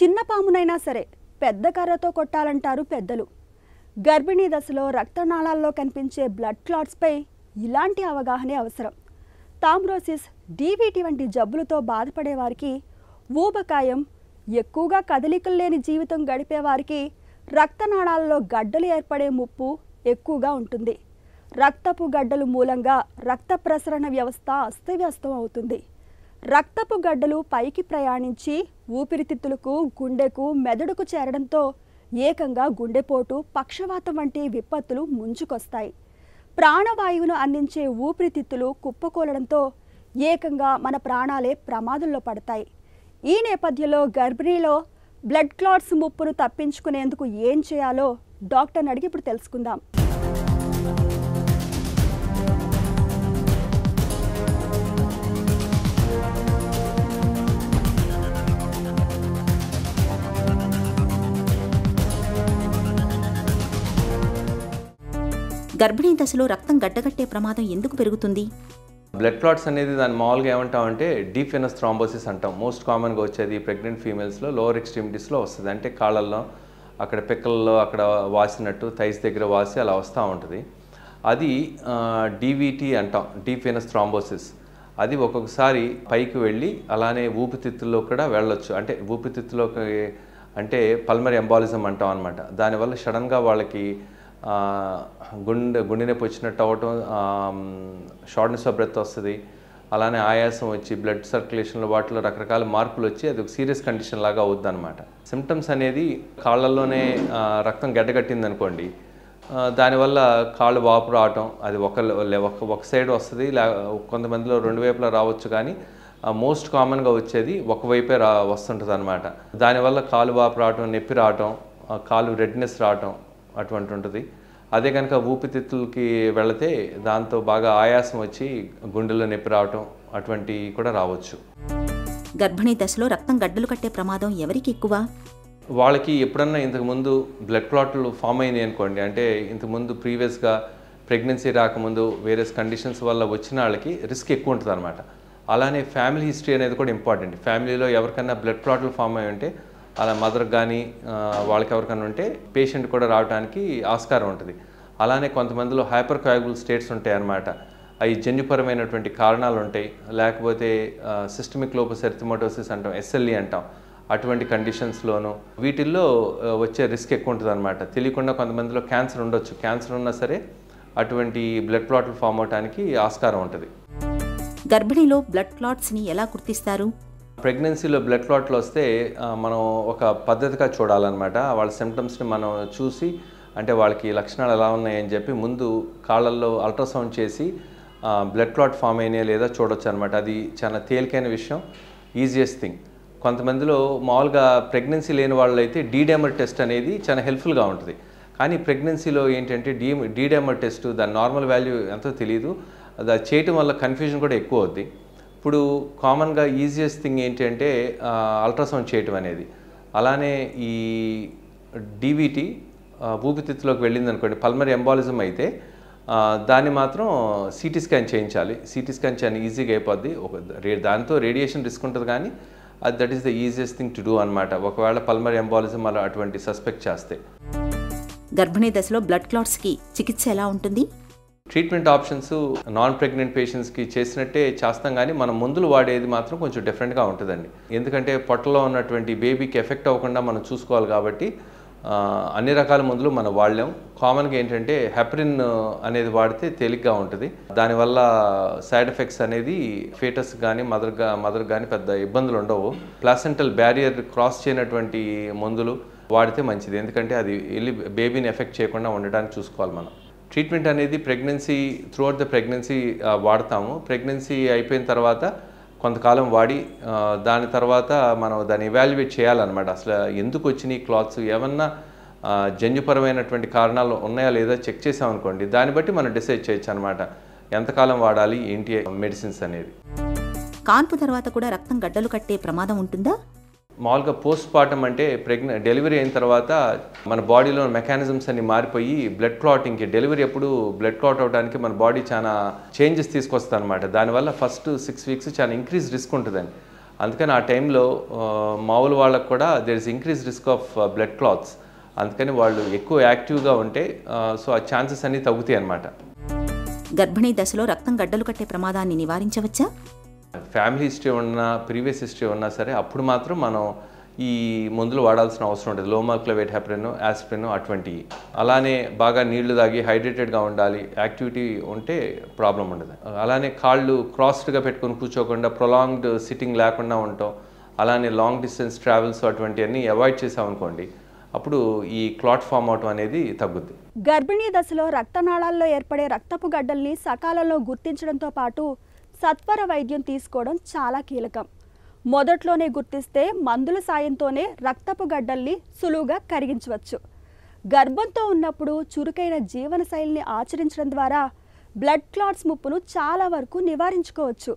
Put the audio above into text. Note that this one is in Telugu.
చిన్న పామునైనా సరే పెద్ద కర్రతో కొట్టాలంటారు పెద్దలు. గర్భిణీ దశలో రక్తనాళాల్లో కనిపించే బ్లడ్ క్లాట్స్పై ఇలాంటి అవగాహనే అవసరం. థ్రాంబోసిస్, డీవీటీ వంటి జబ్బులతో బాధపడే వారికి, ఊబకాయం, ఎక్కువగా కదలికలు లేని జీవితం గడిపే వారికి రక్తనాళాల్లో గడ్డలు ఏర్పడే ముప్పు ఎక్కువగా ఉంటుంది. రక్తపు గడ్డలు మూలంగా రక్త ప్రసరణ వ్యవస్థ అస్తవ్యస్తం అవుతుంది. రక్తపు గడ్డలు పైకి ప్రయాణించి ఊపిరితిత్తులకు, గుండెకు, మెదడుకు చేరడంతో ఏకంగా గుండెపోటు, పక్షవాతం వంటి విపత్తులు ముంచుకొస్తాయి. ప్రాణవాయువును అందించే ఊపిరితిత్తులు కుప్పకూలడంతో ఏకంగా మన ప్రాణాలే ప్రమాదంలో పడతాయి. ఈ నేపథ్యంలో గర్భిణీలో బ్లడ్ క్లాట్స్ ముప్పును తప్పించుకునేందుకు ఏం చేయాలో డాక్టర్ని అడిగి ఇప్పుడు తెలుసుకుందాం. గర్భిణీ దశలో రక్తం గడ్డగట్టే ప్రమాదం ఎందుకు పెరుగుతుంది? బ్లడ్ క్లాట్స్ అనేది దాన్ని మామూలుగా ఏమంటామంటే డీప్ వెనస్ థ్రాంబోసిస్ అంటాం. మోస్ట్ కామన్గా వచ్చేది ప్రెగ్నెంట్ ఫీమేల్స్లో లోవర్ ఎక్స్ట్రీమిటీస్లో వస్తుంది. అంటే కాళ్ళల్లో, అక్కడ పిక్కల్లో అక్కడ వాసినట్టు, థైస్ దగ్గర వాసి అలా వస్తూ ఉంటుంది. అది డీవీటీ అంటాం, డీప్ వెనస్ థ్రాంబోసిస్. అది ఒక్కొక్కసారి పైకి వెళ్ళి అలానే ఊపిరితిత్తుల్లో కూడా వెళ్ళొచ్చు. అంటే ఊపిరితిత్తులోకి అంటే పల్మరీ ఎంబాలిజం అంటాం అనమాట. దానివల్ల సడన్గా వాళ్ళకి గుండె నొప్పి వచ్చినట్టు అవ్వటం, షార్ట్నెస్ ఆఫ్ బ్రెత్ వస్తుంది. అలానే ఆయాసం వచ్చి బ్లడ్ సర్క్యులేషన్లో వాటిలో రకరకాల మార్పులు వచ్చి అది ఒక సీరియస్ కండిషన్ లాగా అవుద్ది అనమాట. సిమ్టమ్స్ అనేది కాళ్ళల్లోనే రక్తం గడ్డగట్టింది అనుకోండి, దానివల్ల కాళ్ళు వాపు రావటం, అది ఒక సైడ్ వస్తుంది. కొంతమందిలో రెండు వైపులా రావచ్చు, కానీ మోస్ట్ కామన్గా వచ్చేది ఒకవైపే వస్తుంటుంది అనమాట. దానివల్ల కాలు వాపు రావటం, నొప్పి రావటం, కాలు రెడ్నెస్ రావటం అటువంటి ఉంటుంది. అదే కనుక ఊపిరితిత్తులకి వెళితే దాంతో బాగా ఆయాసం వచ్చి గుండెల్లో నొప్పి రావటం అటువంటివి కూడా రావచ్చు. గర్భిణీ దశలో రక్తం గడ్డలు కట్టే ప్రమాదం ఎవరికి ఎక్కువ? వాళ్ళకి ఎప్పుడన్నా ఇంతకుముందు బ్లడ్ క్లాట్లు ఫామ్ అయినాయి అనుకోండి, అంటే ఇంతకుముందు ప్రీవియస్గా ప్రెగ్నెన్సీ రాకముందు వేరియస్ కండిషన్స్ వల్ల వచ్చిన వాళ్ళకి రిస్క్ ఎక్కువ ఉంటుంది అనమాట. అలానే ఫ్యామిలీ హిస్టరీ అనేది కూడా ఇంపార్టెంట్. ఫ్యామిలీలో ఎవరికైనా బ్లడ్ క్లాట్లు ఫామ్ అయి ఉంటే, అలా మదర్కి కానీ వాళ్ళకి ఎవరికైనా ఉంటే పేషెంట్ కూడా రావడానికి ఆస్కారం ఉంటుంది. అలానే కొంతమందిలో హైపర్ కోయాగుల్ స్టేట్స్ ఉంటాయి అన్నమాట. అవి జన్యుపరమైనటువంటి కారణాలు ఉంటాయి. లేకపోతే సిస్టమిక్ లోపస్ ఎరిథమెటోసిస్ అంటాం, SLE అంటాం. అటువంటి కండిషన్స్లోనూ వీటిల్లో వచ్చే రిస్క్ ఎక్కువ ఉంటుంది అనమాట. తెలియకుండా కొంతమందిలో క్యాన్సర్ ఉండొచ్చు. క్యాన్సర్ ఉన్నా సరే అటువంటి బ్లడ్ క్లాట్లు ఫామ్ అవడానికి ఆస్కారం ఉంటుంది. గర్భిణీలో బ్లడ్ క్లాట్స్ని ఎలా గుర్తిస్తారు? ప్రెగ్నెన్సీలో బ్లడ్ క్లాట్లు వస్తే మనం ఒక పద్ధతిగా చూడాలన్నమాట. వాళ్ళ సిమ్టమ్స్ని మనం చూసి, అంటే వాళ్ళకి లక్షణాలు ఎలా ఉన్నాయని చెప్పి ముందు కాళ్ళల్లో అల్ట్రాసౌండ్ చేసి బ్లడ్ క్లాట్ ఫామ్ అయినా లేదా చూడొచ్చు అనమాట. అది చాలా తేలికైన విషయం, ఈజియెస్ట్ థింగ్. కొంతమందిలో మామూలుగా ప్రెగ్నెన్సీ లేని వాళ్ళు అయితే డీడైమర్ టెస్ట్ అనేది చాలా హెల్ప్ఫుల్గా ఉంటుంది. కానీ ప్రెగ్నెన్సీలో ఏంటంటే డీడైమర్ టెస్ట్ దాని నార్మల్ వాల్యూ ఎంతో తెలియదు. అది చేయటం వల్ల కన్ఫ్యూజన్ కూడా ఎక్కువ అవుద్ది. ఇప్పుడు కామన్గా ఈజియెస్ట్ థింగ్ ఏంటంటే అల్ట్రాసౌండ్ చేయటం అనేది. అలానే ఈ డీవీటీ ఊపిరితిత్తులోకి వెళ్ళింది అనుకోండి, పల్మరీ ఎంబాలిజం అయితే దాన్ని మాత్రం సిటీ స్కాన్ చేయించాలి. సిటీ స్కాన్ చాలా ఈజీగా అయిపోద్ది. దాంతో రేడియేషన్ రిస్క్ ఉంటుంది, కానీ that is the easiest thing to do అనమాట, ఒకవేళ పల్మరీ ఎంబాలిజం అలా అటువంటి సస్పెక్ట్ చేస్తే. గర్భిణీ దశలో బ్లడ్ క్లాట్స్కి చికిత్స ఎలా ఉంటుంది? ట్రీట్మెంట్ ఆప్షన్స్ నాన్ ప్రెగ్నెంట్ పేషెంట్స్కి చేసినట్టే చేస్తాం, కానీ మనం మందులు వాడేది మాత్రం కొంచెం డిఫరెంట్గా ఉంటుందండి. ఎందుకంటే పొట్టలో ఉన్నటువంటి బేబీకి ఎఫెక్ట్ అవ్వకుండా మనం చూసుకోవాలి కాబట్టి అన్ని రకాల మందులు మనం వాడలేం. కామన్గా ఏంటంటే హెపరిన్ అనేది వాడితే తేలిగ్గా ఉంటుంది. దానివల్ల సైడ్ ఎఫెక్ట్స్ అనేది ఫీటస్ కానీ మదర్ కానీ పెద్ద ఇబ్బందులు ఉండవు. ప్లాసెంటల్ బ్యారియర్ క్రాస్ చేయనటువంటి మందులు వాడితే మంచిది, ఎందుకంటే అది వెళ్ళి బేబీని ఎఫెక్ట్ చేయకుండా ఉండడానికి చూసుకోవాలి మనం. ట్రీట్మెంట్ అనేది ప్రెగ్నెన్సీ త్రూఅవుట్ ద ప్రెగ్నెన్సీ వాడతాము. ప్రెగ్నెన్సీ అయిపోయిన తర్వాత కొంతకాలం వాడి దాని తర్వాత మనం దాన్ని ఎవాల్యుయేట్ చేయాలన్నమాట. అసలు ఎందుకు వచ్చినాయి క్లాత్స్, ఏమన్నా జన్యుపరమైనటువంటి కారణాలు ఉన్నాయా లేదా చెక్ చేసామనుకోండి, దాన్ని బట్టి మనం డిసైడ్ చేయొచ్చు అనమాట ఎంతకాలం వాడాలి ఏంటి మెడిసిన్స్ అనేది. కాన్పు తర్వాత కూడా రక్తం గడ్డలు కట్టే ప్రమాదం ఉంటుందా? మామూలుగా పోస్ట్ పార్టమ్ అంటే డెలివరీ అయిన తర్వాత మన బాడీలో మెకానిజమ్స్ అన్ని మారిపోయి బ్లడ్ క్లాటింగ్కి, డెలివరీ ఎప్పుడు బ్లడ్ క్లాట్ అవడానికి మన బాడీ చాలా చేంజెస్ తీసుకొస్తుంది అనమాట. దానివల్ల ఫస్ట్ 6 వీక్స్ చాలా ఇంక్రీజ్ రిస్క్ ఉంటుందండి. అందుకని ఆ టైంలో మామూలు వాళ్ళకు కూడా there is increase risk of blood clots. అందుకని వాళ్ళు ఎక్కువ యాక్టివ్గా ఉంటే సో ఆ ఛాన్సెస్ అన్నీ తగ్గుతాయి అన్నమాట. గర్భిణీ దశలో రక్తం గడ్డలు కట్టే ప్రమాదాన్ని నివారించవచ్చా? ఫ్యామిలీ హిస్టరీ ఉన్నా, ప్రీవియస్ హిస్టరీ ఉన్నా సరే అప్పుడు మాత్రం మనం ఈ మందులు వాడాల్సిన అవసరం ఉంటుంది. లో మోలక్యులర్ హెపరిన్, ఆస్పిరిన్ అటువంటివి. అలానే బాగా నీళ్లు తాగి హైడ్రేటెడ్గా ఉండాలి, యాక్టివిటీ ఉంటే ప్రాబ్లం ఉండదు. అలానే కాళ్ళు క్రాస్డ్గా పెట్టుకొని కూర్చోకుండా ప్రొలాంగ్డ్ సిట్టింగ్ లేకుండా ఉండటం, అలానే లాంగ్ డిస్టెన్స్ ట్రావెల్స్ అటువంటివన్నీ అవాయిడ్ చేసామనుకోండి, అప్పుడు ఈ క్లాట్ ఫామ్ అవటం అనేది తగ్గుద్ది. గర్భిణీ దశలో రక్తనాళాల్లో ఏర్పడే రక్తపు గడ్డల్ని సకాలంలో గుర్తించడంతో పాటు సత్వర వైద్యం తీసుకోవడం చాలా కీలకం. మొదట్లోనే గుర్తిస్తే మందుల సాయంతోనే రక్తపు గడ్డల్ని సులువుగా కరిగించవచ్చు. గర్భంతో ఉన్నప్పుడు చురుకైన జీవనశైలిని ఆచరించడం ద్వారా బ్లడ్ క్లాట్స్ ముప్పును చాలా వరకు నివారించుకోవచ్చు.